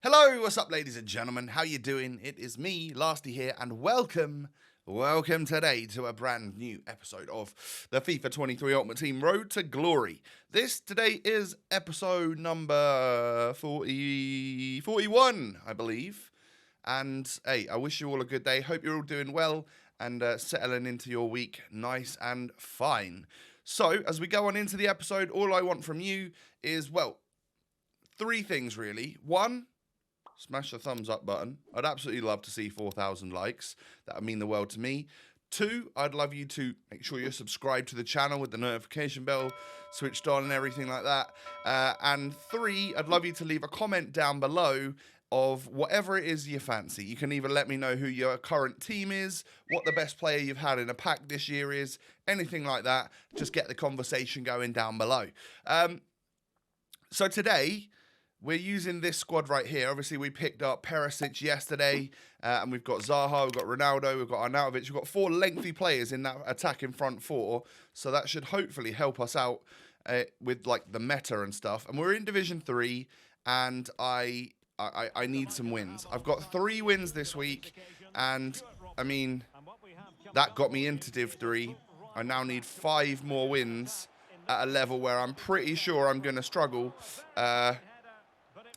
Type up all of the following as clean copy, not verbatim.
Hello, what's up, ladies and gentlemen? How you doing? It is me, Lasty here, and welcome today to a brand new episode of the FIFA 23 Ultimate Team Road to Glory. This today is episode number 41, I believe. And hey, I wish you all a good day. Hope you're all doing well and settling into your week nice and fine. So, as we go on into the episode, all I want from you is, well, three things really. One, smash the thumbs up button. I'd absolutely love to see 4,000 likes. That would mean the world to me. Two, I'd love you to make sure you're subscribed to the channel with the notification bell switched on and everything like that. And three, I'd love you to leave a comment down below of whatever it is you fancy. You can either let me know who your current team is, what the best player you've had in a pack this year is, anything like that. Just get the conversation going down below. So today, we're using this squad right here. Obviously, we picked up Perisic yesterday, and we've got Zaha, we've got Ronaldo, we've got Arnautovic. We've got four lengthy players in that attacking front four, so that should hopefully help us out with like the meta and stuff. And we're in Division 3, and I need some wins. I've got 3 wins this week, and I mean, that got me into Div 3. I now need 5 more wins at a level where I'm pretty sure I'm going to struggle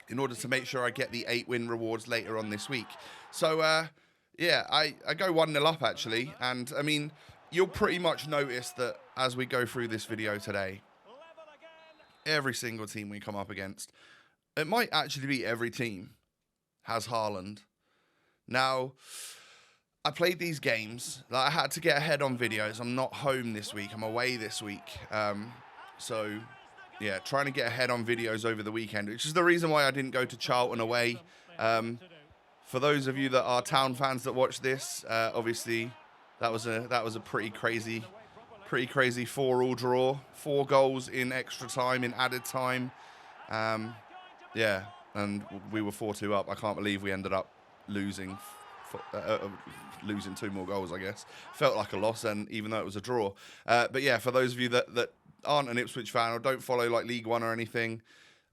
in order to make sure I get the 8-win rewards later on this week. So, yeah, I go 1-0 up, actually. And, I mean, you'll pretty much notice that as we go through this video today, every single team we come up against, it might actually be every team has Haaland. Now, I played these games. I had to get ahead on videos. I'm not home this week. I'm away this week. So, yeah, trying to get ahead on videos over the weekend, which is the reason why I didn't go to Charlton away. For those of you that are Town fans that watch this, obviously that was a pretty crazy 4-all draw, 4 goals in extra time, in added time. Yeah, and we were 4-2 up. I can't believe we ended up losing 2 more goals, I guess. Felt like a loss, and even though it was a draw. But yeah, for those of you that aren't an Ipswich fan or don't follow like League One or anything,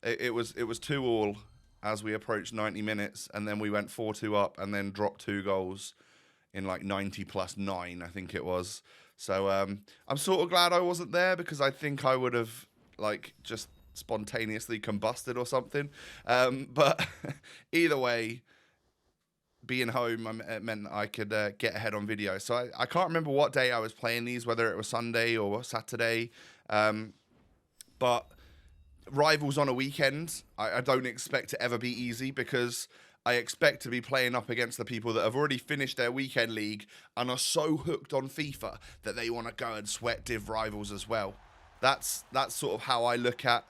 it was 2-all as we approached 90 minutes, and then we went 4-2 up and then dropped 2 goals in like 90 plus 9, I think it was. So I'm sort of glad I wasn't there, because I think I would have like just spontaneously combusted or something. But either way, being home meant I could get ahead on video. So I can't remember what day I was playing these, whether it was Sunday or Saturday. But rivals on a weekend, I don't expect to ever be easy, because I expect to be playing up against the people that have already finished their weekend league and are so hooked on FIFA that they want to go and sweat Div rivals as well. That's sort of how I look at,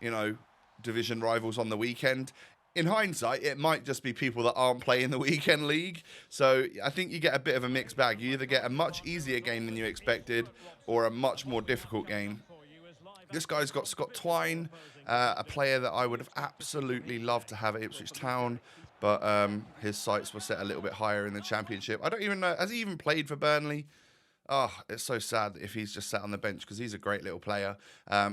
you know, division rivals on the weekend. In hindsight, it might just be people that aren't playing the weekend league. So I think you get a bit of a mixed bag. You either get a much easier game than you expected or a much more difficult game. This guy's got Scott Twine, a player that I would have absolutely loved to have at Ipswich Town, but his sights were set a little bit higher in the Championship. I don't even know, has he even played for Burnley? Oh, it's so sad if he's just sat on the bench, because he's a great little player.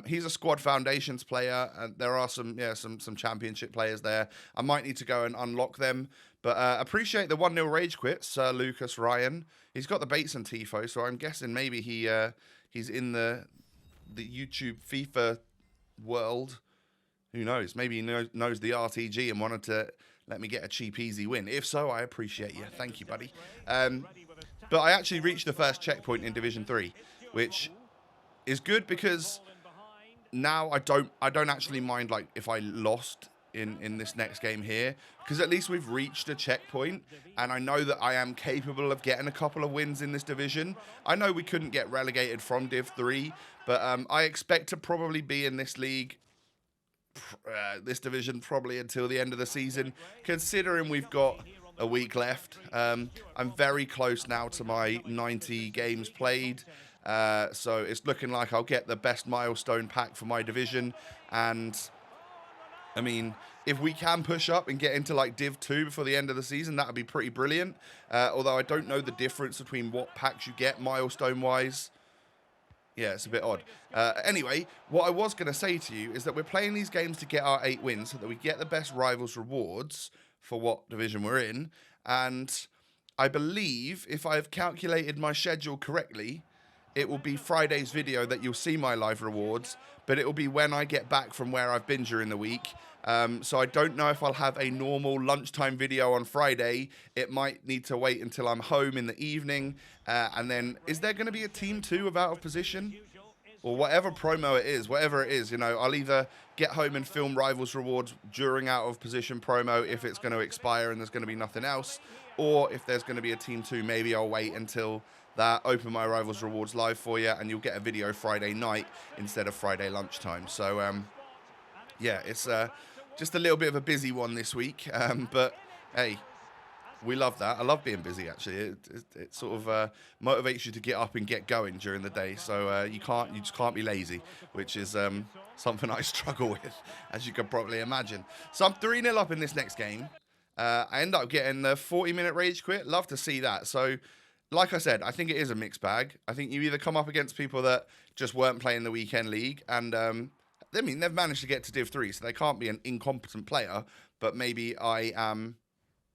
He's a Squad Foundations player, and there are some Championship players there. I might need to go and unlock them, but appreciate the 1-0 rage quit, Sir Lucas Ryan. He's got the Bateson tifo, so I'm guessing maybe he's in the YouTube FIFA world. Who knows? Maybe he knows the RTG and wanted to let me get a cheap, easy win. If so, I appreciate you. Thank you, buddy. But I actually reached the first checkpoint in Division 3, which is good, because now I don't actually mind like if I lost in this next game here, because at least we've reached a checkpoint, and I know that I am capable of getting a couple of wins in this division. I know we couldn't get relegated from Div 3, but I expect to probably be in this league, this division, probably until the end of the season, considering we've got a week left. I'm very close now to my 90 games played, so it's looking like I'll get the best milestone pack for my division. And I mean, if we can push up and get into like Div 2 before the end of the season, that would be pretty brilliant. Although I don't know the difference between what packs you get milestone wise. Yeah, it's a bit odd. Anyway, what I was going to say to you is that we're playing these games to get our 8 wins so that we get the best rivals rewards for what division we're in. And I believe, if I've calculated my schedule correctly, it will be Friday's video that you'll see my live rewards, but it will be when I get back from where I've been during the week. So I don't know if I'll have a normal lunchtime video on Friday. It might need to wait until I'm home in the evening. And then, is there going to be a Team 2 of Out of Position? Or whatever promo it is, whatever it is, you know, I'll either get home and film Rivals Rewards during Out of Position promo if it's going to expire and there's going to be nothing else. Or if there's going to be a Team 2, maybe I'll wait until that, open my Rivals Rewards live for you, and you'll get a video Friday night instead of Friday lunchtime. So, yeah, it's just a little bit of a busy one this week. But, hey, we love that. I love being busy, actually. It sort of motivates you to get up and get going during the day. So you just can't be lazy, which is something I struggle with, as you can probably imagine. So I'm 3-0 up in this next game. I end up getting the 40-minute rage quit. Love to see that. So, like I said, I think it is a mixed bag. I think you either come up against people that just weren't playing the weekend league, and I mean, they've managed to get to Div 3, so they can't be an incompetent player, but maybe I am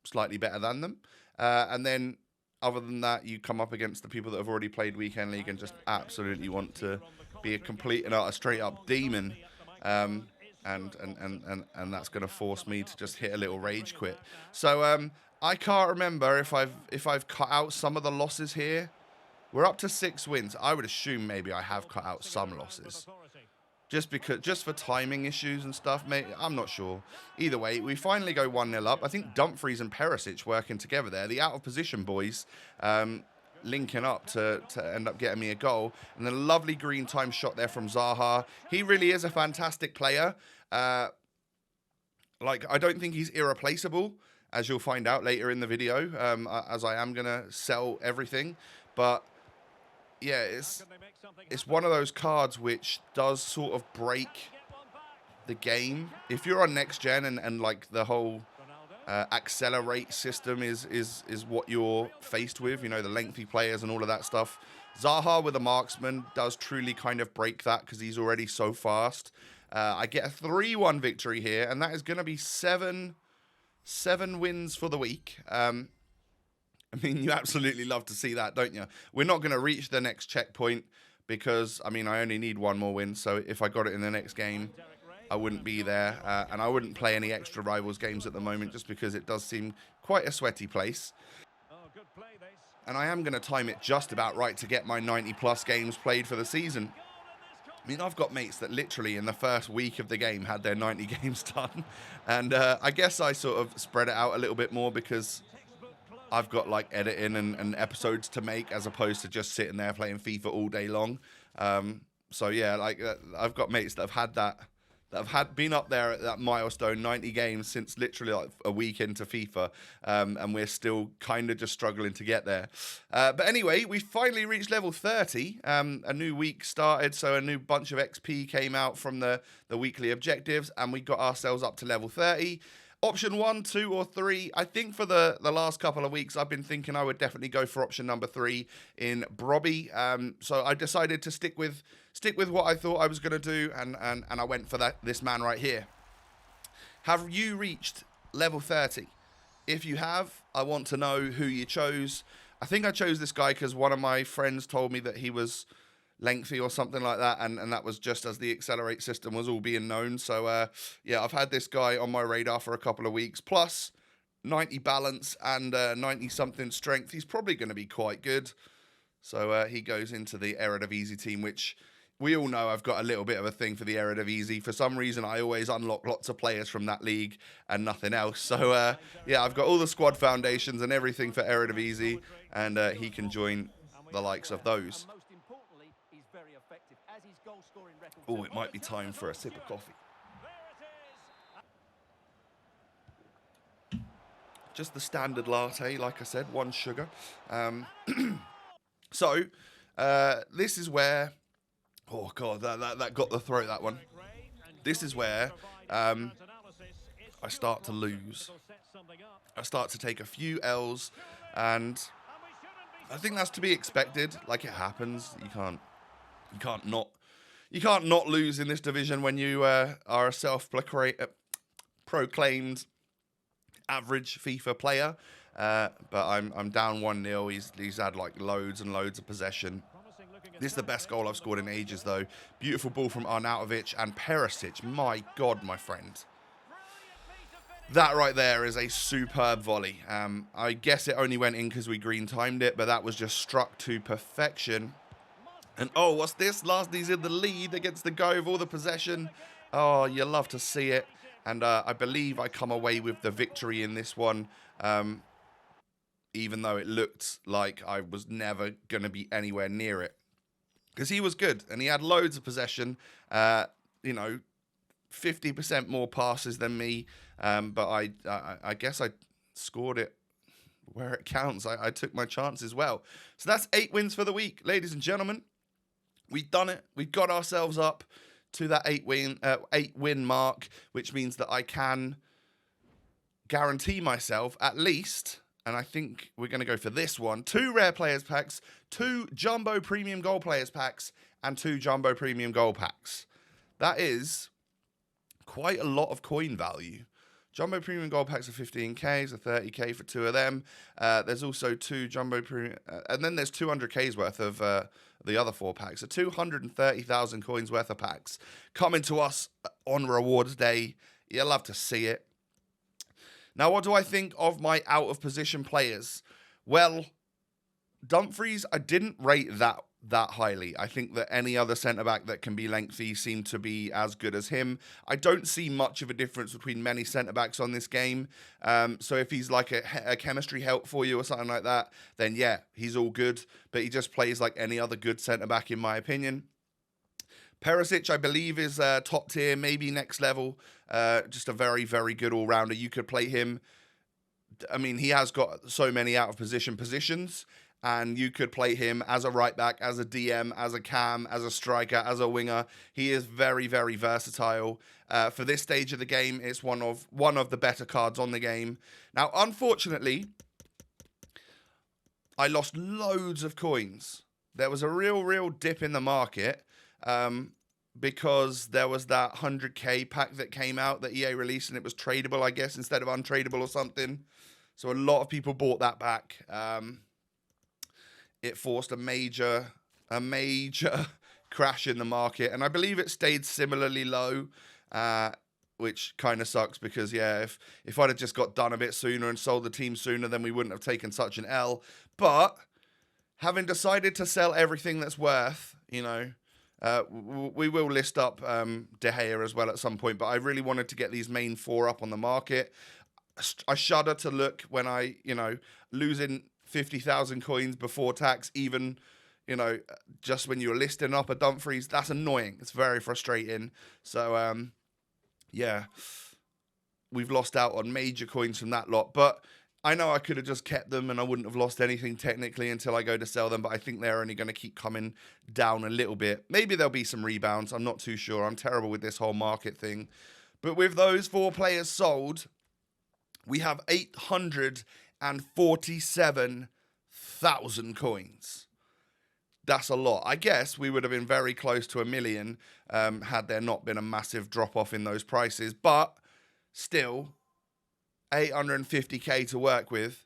slightly better than them. And then, other than that, you come up against the people that have already played weekend league and just absolutely want to be a complete and utter straight-up demon. And that's going to force me to just hit a little rage quit. So I can't remember if I've cut out some of the losses here. We're up to 6 wins. I would assume maybe I have cut out some losses, just for timing issues and stuff. Mate, I'm not sure. Either way, we finally go 1-0 up. I think Dumfries and Perisic working together there. The out of position boys linking up to end up getting me a goal. And then a lovely green time shot there from Zaha. He really is a fantastic player. Like, I don't think he's irreplaceable, as you'll find out later in the video, as I am going to sell everything. But, yeah, it's one of those cards which does sort of break the game. If you're on next gen and like, the whole accelerate system is what you're faced with, you know, the lengthy players and all of that stuff, Zaha with a marksman does truly kind of break that because he's already so fast. I get a 3-1 victory here, and that is going to be 7 wins for the week. I mean, you absolutely love to see that, don't you? We're not going to reach the next checkpoint because, I mean, I only need 1 more win. So if I got it in the next game, I wouldn't be there. And I wouldn't play any extra Rivals games at the moment just because it does seem quite a sweaty place. And I am going to time it just about right to get my 90-plus games played for the season. I mean, I've got mates that literally in the first week of the game had their 90 games done. And I guess I sort of spread it out a little bit more because I've got like editing and episodes to make as opposed to just sitting there playing FIFA all day long. So yeah, like I've got mates that have been up there at that milestone 90 games since literally like a week into FIFA, and we're still kind of just struggling to get there. But anyway, we finally reached level 30. A new week started, so a new bunch of XP came out from the weekly objectives, and we got ourselves up to level 30. Option 1, 2, or 3. I think for the last couple of weeks, I've been thinking I would definitely go for option number 3 in Brobby. So I decided to stick with what I thought I was going to do, and I went for this man right here. Have you reached level 30? If you have, I want to know who you chose. I think I chose this guy because one of my friends told me that he was lengthy or something like that, and that was just as the accelerate system was all being known. So yeah, I've had this guy on my radar for a couple of weeks, plus 90 balance and 90 something strength. He's probably going to be quite good. So he goes into the Eredivisie team, which we all know I've got a little bit of a thing for the Eredivisie. For some reason, I always unlock lots of players from that league and nothing else. So yeah, I've got all the squad foundations and everything for Eredivisie, and he can join the likes of those. Oh, it might be time for a sip of coffee. Just the standard latte, like I said, 1 sugar. So, this is where... Oh, God, that got the throat, that one. This is where I start to lose. I start to take a few L's, and I think that's to be expected. Like, it happens. You can't You can't not lose in this division when you are a self-proclaimed average FIFA player. But I'm down 1-0. He's had like loads and loads of possession. This is the best goal I've scored in ages, though. Beautiful ball from Arnautovic and Perisic. My God, my friend. That right there is a superb volley. I guess it only went in because we green timed it, but that was just struck to perfection. And oh, what's this? Lasney's in the lead against the go of all the possession. Oh, you love to see it. And I believe I come away with the victory in this one, even though it looked like I was never going to be anywhere near it. Because he was good, and he had loads of possession, 50% more passes than me, but I guess I scored it where it counts. I took my chances well. So that's 8 wins for the week, ladies and gentlemen. We've done it. We've got ourselves up to that 8-win mark, which means that I can guarantee myself at least, and I think we're going to go for this one, 2 rare players packs, 2 jumbo premium gold players packs, and 2 jumbo premium gold packs. That is quite a lot of coin value. Jumbo premium gold packs are 15k, so 30k for 2 of them. There's also 2 jumbo premium, and then there's 200k's worth of the other 4 packs. So 230,000 coins worth of packs coming to us on rewards day. You'll love to see it. Now, what do I think of my out of position players? Well, Dumfries, I didn't rate that highly. I think that any other centre-back that can be lengthy seemed to be as good as him. I don't see much of a difference between many centre-backs on this game. So if he's like a chemistry help for you or something like that, then yeah, he's all good. But he just plays like any other good centre-back in my opinion. Perisic, I believe, is top tier, maybe next level. Just a very, very good all-rounder. You could play him. I mean, he has got so many out-of-position positions, and you could play him as a right-back, as a DM, as a cam, as a striker, as a winger. He is very, very versatile. For this stage of the game, it's one of the better cards on the game. Now, unfortunately, I lost loads of coins. There was a real dip in the market. Because there was that 100k pack that came out that EA released, and it was tradable, I guess, instead of untradable or something. So a lot of people bought that back. It forced a major crash in the market, and I believe it stayed similarly low, which kind of sucks because, yeah, if I'd have just got done a bit sooner and sold the team sooner, then we wouldn't have taken such an L. But having decided to sell everything that's worth, we will list up De Gea as well at some point, but I really wanted to get these main 4 up on the market. I shudder to look when losing 50,000 coins before tax, even, just when you're listing up a Dumfries. That's annoying. It's very frustrating. So, yeah, we've lost out on major coins from that lot, but I know I could have just kept them and I wouldn't have lost anything technically until I go to sell them, but I think they're only going to keep coming down a little bit. Maybe there'll be some rebounds. I'm not too sure. I'm terrible with this whole market thing. But with those 4 players sold, we have 847,000 coins. That's a lot. I guess we would have been very close to 1 million had there not been a massive drop-off in those prices. But still, 850k to work with.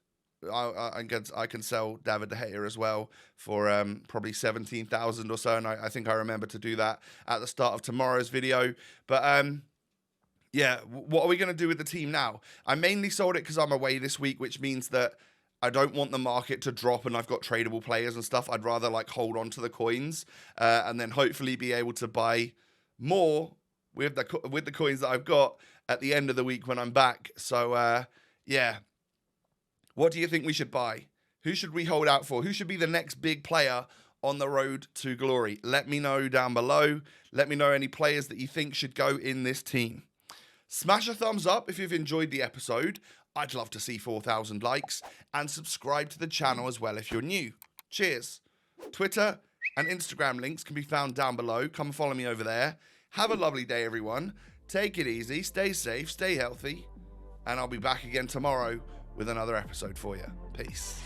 I can sell David De Gea as well for probably 17,000 or so, and I think I remember to do that at the start of tomorrow's video. But yeah, what are we going to do with the team now? I mainly sold it because I'm away this week, which means that I don't want the market to drop and I've got tradable players and stuff. I'd rather hold on to the coins and then hopefully be able to buy more with the coins that I've got at the end of the week when I'm back. So, yeah. What do you think we should buy? Who should we hold out for? Who should be the next big player on the road to glory? Let me know down below. Let me know any players that you think should go in this team. Smash a thumbs up if you've enjoyed the episode. I'd love to see 4,000 likes. And subscribe to the channel as well if you're new. Cheers. Twitter and Instagram links can be found down below. Come and follow me over there. Have a lovely day, everyone. Take it easy, stay safe, stay healthy, and I'll be back again tomorrow with another episode for you. Peace.